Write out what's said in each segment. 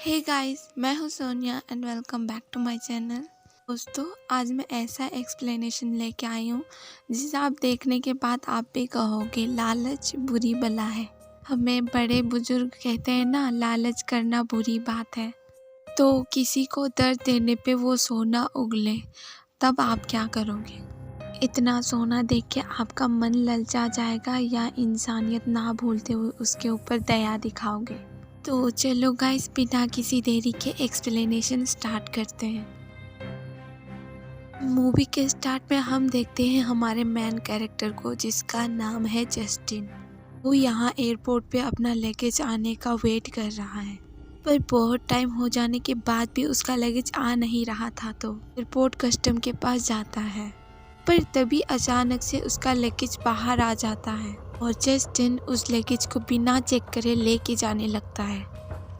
हे guys, मैं हूँ Sonia and welcome back to my channel. दोस्तों, आज मैं ऐसा एक्सप्लेनेशन लेके आई हूँ जिसे आप देखने के बाद आप भी कहोगे लालच बुरी बला है। हमें बड़े बुजुर्ग कहते हैं ना, लालच करना बुरी बात है। तो किसी को दर्द देने पे वो सोना उगले, तब आप क्या करोगे? इतना सोना देख के आपका मन ललचा जाएगा या इंसानियत ना भूलते हुए उसके ऊपर दया दिखाओगे? तो चलो गाइस, बिना किसी देरी के एक्सप्लेनेशन स्टार्ट करते हैं। मूवी के स्टार्ट में हम देखते हैं हमारे मेन कैरेक्टर को, जिसका नाम है जस्टिन। वो यहाँ एयरपोर्ट पे अपना लगेज आने का वेट कर रहा है, पर बहुत टाइम हो जाने के बाद भी उसका लगेज आ नहीं रहा था। तो एयरपोर्ट कस्टम के पास जाता है, पर तभी अचानक से उसका लगेज बाहर आ जाता है और जस्टिन उस लगेज को बिना चेक करे लेके जाने लगता है।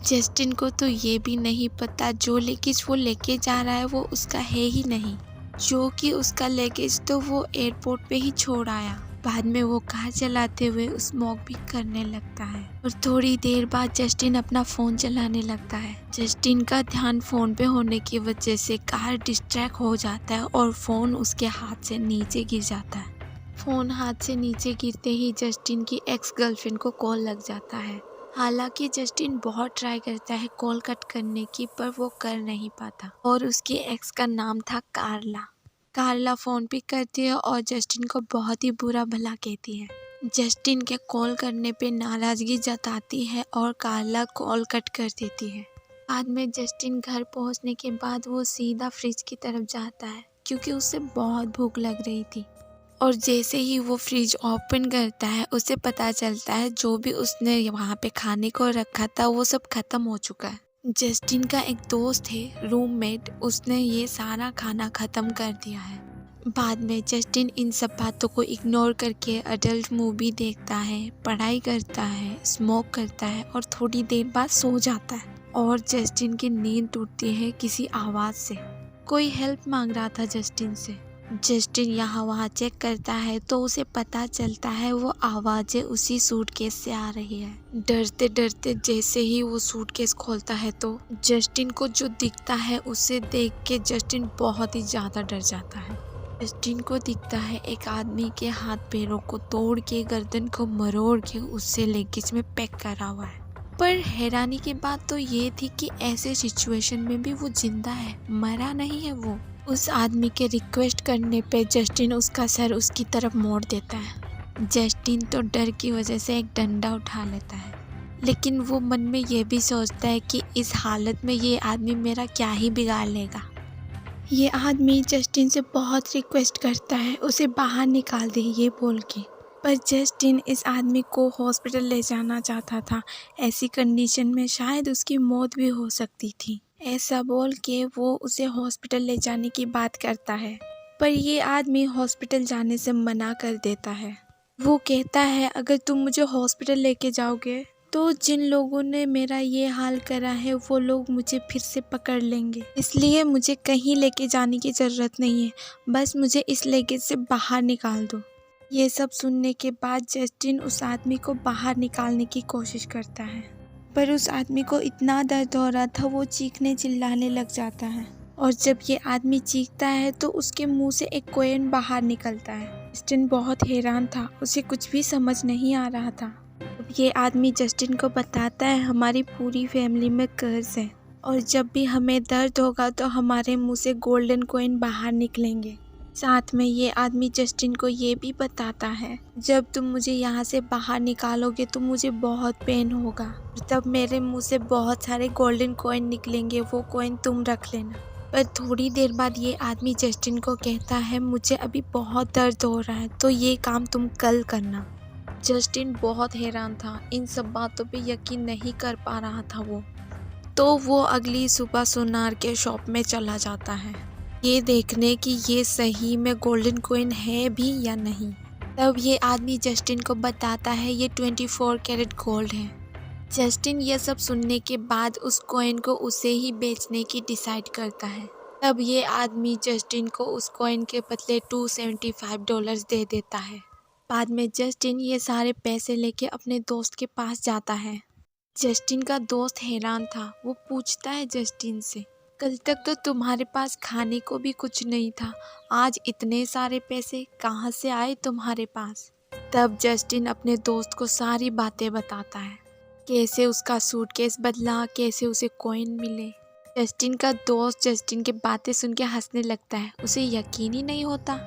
जस्टिन को तो ये भी नहीं पता जो लगेज वो लेके जा रहा है वो उसका है ही नहीं, जो कि उसका लगेज तो वो एयरपोर्ट पे ही छोड़ आया। बाद में वो कार चलाते हुए स्मोक भी करने लगता है और थोड़ी देर बाद जस्टिन अपना फ़ोन चलाने लगता है। जस्टिन का ध्यान फ़ोन पे होने की वजह से कार डिस्ट्रैक्ट हो जाता है और फ़ोन उसके हाथ से नीचे गिर जाता है। फ़ोन हाथ से नीचे गिरते ही जस्टिन की एक्स गर्लफ्रेंड को कॉल लग जाता है। हालांकि जस्टिन बहुत ट्राई करता है कॉल कट करने की, पर वो कर नहीं पाता और उसकी एक्स का नाम था कार्ला। कार्ला फ़ोन पिक करती है और जस्टिन को बहुत ही बुरा भला कहती है। जस्टिन के कॉल करने पे नाराज़गी जताती है और कार्ला कॉल कट कर देती है। बाद में जस्टिन घर पहुंचने के बाद वो सीधा फ्रिज की तरफ जाता है, क्योंकि उसे बहुत भूख लग रही थी। और जैसे ही वो फ्रिज ओपन करता है उसे पता चलता है जो भी उसने वहाँ पे खाने को रखा था वो सब खत्म हो चुका है। जस्टिन का एक दोस्त है, रूममेट, उसने ये सारा खाना खत्म कर दिया है। बाद में जस्टिन इन सब बातों को इग्नोर करके अडल्ट मूवी देखता है, पढ़ाई करता है, स्मोक करता है और थोड़ी देर बाद सो जाता है। और जस्टिन की नींद टूटती है किसी आवाज़ से। कोई हेल्प मांग रहा था जस्टिन से। जस्टिन यहाँ वहाँ चेक करता है तो उसे पता चलता है वो आवाज़ें उसी सूटकेस से आ रही है। डरते डरते जैसे ही वो सूटकेस खोलता है तो जस्टिन को जो दिखता है उसे देख के जस्टिन बहुत ही ज़्यादा डर जाता है। जस्टिन को दिखता है एक आदमी के हाथ पैरों को तोड़ के, गर्दन को मरोड़ के उससे लगेज में पैक करा हुआ है। पर हैरानी की बात तो ये थी कि ऐसे सिचुएशन में भी वो जिंदा है, मरा नहीं है वो। उस आदमी के रिक्वेस्ट करने पे जस्टिन उसका सर उसकी तरफ मोड़ देता है। जस्टिन तो डर की वजह से एक डंडा उठा लेता है, लेकिन वो मन में ये भी सोचता है कि इस हालत में ये आदमी मेरा क्या ही बिगाड़ लेगा। ये आदमी जस्टिन से बहुत रिक्वेस्ट करता है उसे बाहर निकाल दे ये बोल के, पर जस्टिन इस आदमी को हॉस्पिटल ले जाना चाहता था। ऐसी कंडीशन में शायद उसकी मौत भी हो सकती थी। ऐसा बोल के वो उसे हॉस्पिटल ले जाने की बात करता है, पर ये आदमी हॉस्पिटल जाने से मना कर देता है। वो कहता है अगर तुम मुझे हॉस्पिटल लेके जाओगे तो जिन लोगों ने मेरा ये हाल करा है वो लोग मुझे फिर से पकड़ लेंगे, इसलिए मुझे कहीं लेके जाने की ज़रूरत नहीं है, बस मुझे इस लगेज से बाहर निकाल दो। ये सब सुनने के बाद जस्टिन उस आदमी को बाहर निकालने की कोशिश करता है, पर उस आदमी को इतना दर्द हो रहा था वो चीखने चिल्लाने लग जाता है। और जब ये आदमी चीखता है तो उसके मुंह से एक कॉइन बाहर निकलता है। जस्टिन बहुत हैरान था, उसे कुछ भी समझ नहीं आ रहा था। अब ये आदमी जस्टिन को बताता है हमारी पूरी फैमिली में कर्ज है और जब भी हमें दर्द होगा तो हमारे मुंह से गोल्डन कॉइन बाहर निकलेंगे। साथ में ये आदमी जस्टिन को ये भी बताता है जब तुम मुझे यहाँ से बाहर निकालोगे तो मुझे बहुत पेन होगा और तब मेरे मुंह से बहुत सारे गोल्डन कॉइन निकलेंगे, वो कॉइन तुम रख लेना। पर थोड़ी देर बाद ये आदमी जस्टिन को कहता है मुझे अभी बहुत दर्द हो रहा है तो ये काम तुम कल करना। जस्टिन बहुत हैरान था, इन सब बातों पे यकीन नहीं कर पा रहा था वो। तो वो अगली सुबह सोनार के शॉप में चला जाता है, ये देखने कि ये सही में गोल्डन कॉइन है भी या नहीं। तब ये आदमी जस्टिन को बताता है ये 24 कैरेट गोल्ड है। जस्टिन ये सब सुनने के बाद उस कॉइन को उसे ही बेचने की डिसाइड करता है। तब ये आदमी जस्टिन को उस कॉइन के बदले $275 दे देता है। बाद में जस्टिन ये सारे पैसे लेके अपने दोस्त के पास जाता है जस्टिन का दोस्त हैरान था। वो पूछता है जस्टिन से, कल तक तो तुम्हारे पास खाने को भी कुछ नहीं था, आज इतने सारे पैसे कहाँ से आए तुम्हारे पास? तब जस्टिन अपने दोस्त को सारी बातें बताता है, कैसे उसका सूटकेस बदला, कैसे उसे कॉइन मिले। जस्टिन का दोस्त जस्टिन की बातें सुन के हंसने लगता है, उसे यकीन ही नहीं होता।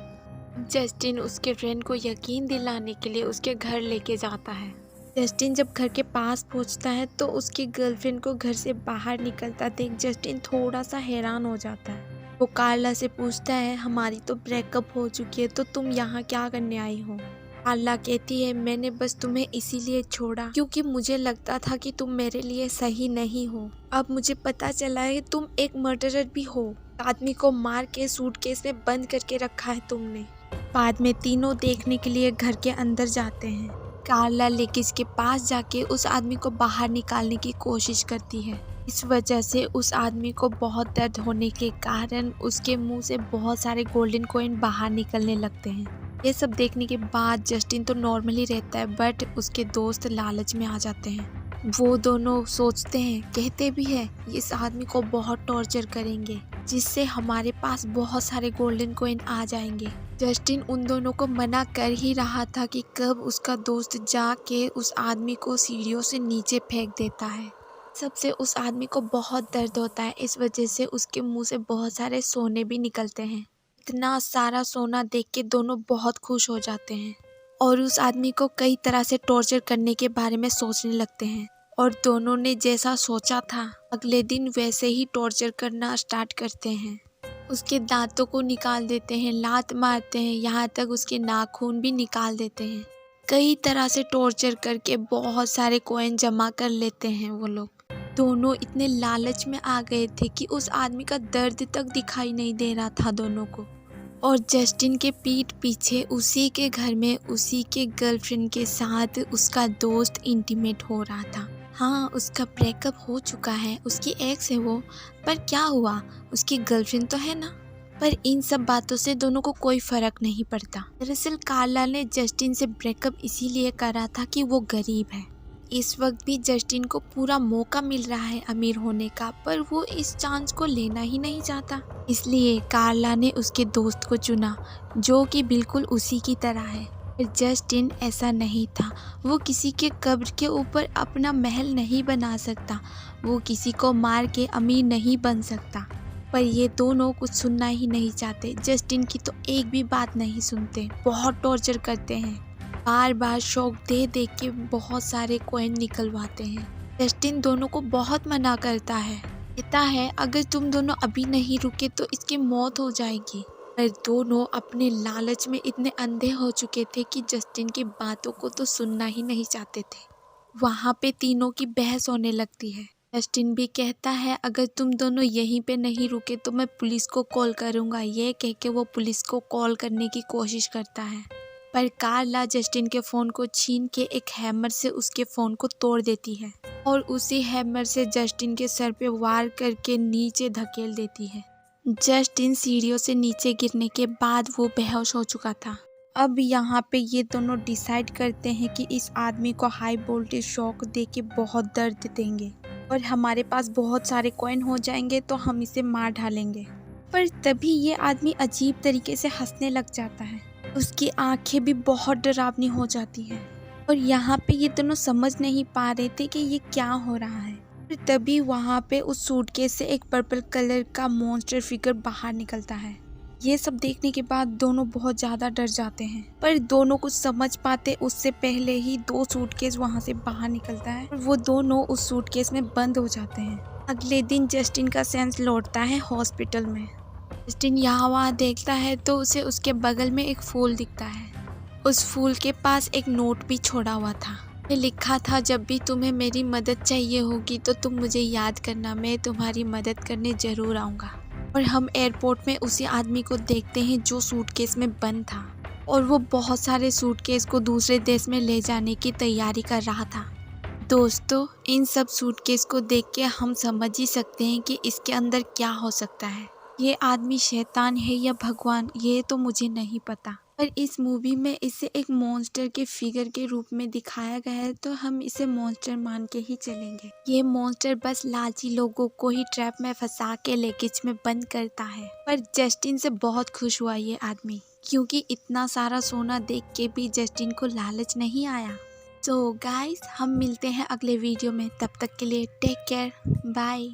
जस्टिन उसके फ्रेंड को यकीन दिलाने के लिए उसके घर लेके जाता है। जस्टिन जब घर के पास पहुंचता है तो उसकी गर्लफ्रेंड को घर से बाहर निकलता देख जस्टिन थोड़ा सा हैरान हो जाता है। वो कार्ला से पूछता है, हमारी तो ब्रेकअप हो चुकी है, तो तुम यहाँ क्या करने आई हो? कार्ला कहती है, मैंने बस तुम्हें इसीलिए छोड़ा क्योंकि मुझे लगता था कि तुम मेरे लिए सही नहीं हो। अब मुझे पता चला है तुम एक मर्डरर भी हो। आदमी को मार के सूटकेस में बंद करके रखा है तुमने। बाद में तीनों देखने के लिए घर के अंदर जाते हैं। कार्ला लेकिस के पास जाके उस आदमी को बाहर निकालने की कोशिश करती है। इस वजह से उस आदमी को बहुत दर्द होने के कारण उसके मुंह से बहुत सारे गोल्डन कॉइन बाहर निकलने लगते हैं। ये सब देखने के बाद जस्टिन तो नॉर्मली रहता है, बट उसके दोस्त लालच में आ जाते हैं। वो दोनों सोचते हैं, कहते भी हैं, इस आदमी को बहुत टॉर्चर करेंगे जिससे हमारे पास बहुत सारे गोल्डन कॉइन आ जाएंगे। जस्टिन उन दोनों को मना कर ही रहा था कि कब उसका दोस्त जाके उस आदमी को सीढ़ियों से नीचे फेंक देता है। सबसे उस आदमी को बहुत दर्द होता है, इस वजह से उसके मुंह से बहुत सारे सोने भी निकलते हैं। इतना सारा सोना देख के दोनों बहुत खुश हो जाते हैं और उस आदमी को कई तरह से टॉर्चर करने के बारे में सोचने लगते हैं। और दोनों ने जैसा सोचा था अगले दिन वैसे ही टॉर्चर करना स्टार्ट करते हैं। उसके दांतों को निकाल देते हैं, लात मारते हैं, यहाँ तक उसके नाखून भी निकाल देते हैं। कई तरह से टॉर्चर करके बहुत सारे कॉइन जमा कर लेते हैं वो लोग। दोनों इतने लालच में आ गए थे कि उस आदमी का दर्द तक दिखाई नहीं दे रहा था दोनों को। और जस्टिन के पीठ पीछे उसी के घर में उसी के गर्लफ्रेंड के साथ उसका दोस्त इंटीमेट हो रहा था। हाँ, उसका ब्रेकअप हो चुका है, उसकी एक्स है वो, पर क्या हुआ, उसकी गर्लफ्रेंड तो है ना। पर इन सब बातों से दोनों को कोई फर्क नहीं पड़ता। दरअसल कार्ला ने जस्टिन से ब्रेकअप इसीलिए करा था कि वो गरीब है। इस वक्त भी जस्टिन को पूरा मौका मिल रहा है अमीर होने का, पर वो इस चांस को लेना ही नहीं चाहता। इसलिए कार्ला ने उसके दोस्त को चुना जो कि बिल्कुल उसी की तरह है। जस्टिन ऐसा नहीं था, वो किसी के कब्र के ऊपर अपना महल नहीं बना सकता, वो किसी को मार के अमीर नहीं बन सकता। पर ये दोनों कुछ सुनना ही नहीं चाहते। जस्टिन की तो एक भी बात नहीं सुनते, बहुत टॉर्चर करते हैं, बार बार शौक दे दे के बहुत सारे कॉइन निकलवाते हैं। जस्टिन दोनों को बहुत मना करता है, कहता है अगर तुम दोनों अभी नहीं रुके तो इसकी मौत हो जाएगी। पर दोनों अपने लालच में इतने अंधे हो चुके थे कि जस्टिन की बातों को तो सुनना ही नहीं चाहते थे। वहाँ पे तीनों की बहस होने लगती है। जस्टिन भी कहता है अगर तुम दोनों यहीं पे नहीं रुके तो मैं पुलिस को कॉल करूँगा। ये कह के वो पुलिस को कॉल करने की कोशिश करता है, पर कार्ला जस्टिन के फ़ोन को छीन के एक हैमर से उसके फ़ोन को तोड़ देती है और उसी हैमर से जस्टिन के सर पे वार करके नीचे धकेल देती है। जस्टिन सीढ़ियों से नीचे गिरने के बाद वो बेहोश हो चुका था। अब यहाँ पे ये दोनों डिसाइड करते हैं कि इस आदमी को हाई वोल्टेज शॉक दे के बहुत दर्द देंगे और हमारे पास बहुत सारे कॉइन हो जाएंगे तो हम इसे मार डालेंगे। पर तभी ये आदमी अजीब तरीके से हंसने लग जाता है, उसकी आंखें भी बहुत डरावनी हो जाती हैं और यहाँ पे ये दोनों समझ नहीं पा रहे थे कि ये क्या हो रहा है। फिर तभी वहाँ पे उस सूटकेस से एक पर्पल कलर का मॉन्स्टर फिगर बाहर निकलता है। ये सब देखने के बाद दोनों बहुत ज़्यादा डर जाते हैं, पर दोनों कुछ समझ पाते उससे पहले ही दो सूटकेस वहाँ से बाहर निकलता है और वो दोनों उस सूटकेस में बंद हो जाते हैं। अगले दिन जस्टिन का सेंस लौटता है हॉस्पिटल में। जस्टिन यहाँ वहाँ देखता है तो उसे उसके बगल में एक फूल दिखता है। उस फूल के पास एक नोट भी छोड़ा हुआ था, लिखा था जब भी तुम्हें मेरी मदद चाहिए होगी तो तुम मुझे याद करना, मैं तुम्हारी मदद करने ज़रूर आऊँगा। और हम एयरपोर्ट में उसी आदमी को देखते हैं जो सूटकेस में बंद था और वो बहुत सारे सूटकेस को दूसरे देश में ले जाने की तैयारी कर रहा था। दोस्तों, इन सब सूटकेस को देख के हम समझ ही सकते हैं कि इसके अंदर क्या हो सकता है। ये आदमी शैतान है या भगवान, ये तो मुझे नहीं पता। पर इस मूवी में इसे एक मॉन्स्टर के फिगर के रूप में दिखाया गया है, तो हम इसे मॉन्स्टर मान के ही चलेंगे। ये मॉन्स्टर बस लालची लोगों को ही ट्रैप में फंसा के लेकेज में बंद करता है। पर जस्टिन से बहुत खुश हुआ ये आदमी, क्योंकि इतना सारा सोना देख के भी जस्टिन को लालच नहीं आया। तो गाइस, हम मिलते हैं अगले वीडियो में, तब तक के लिए टेक केयर, बाय।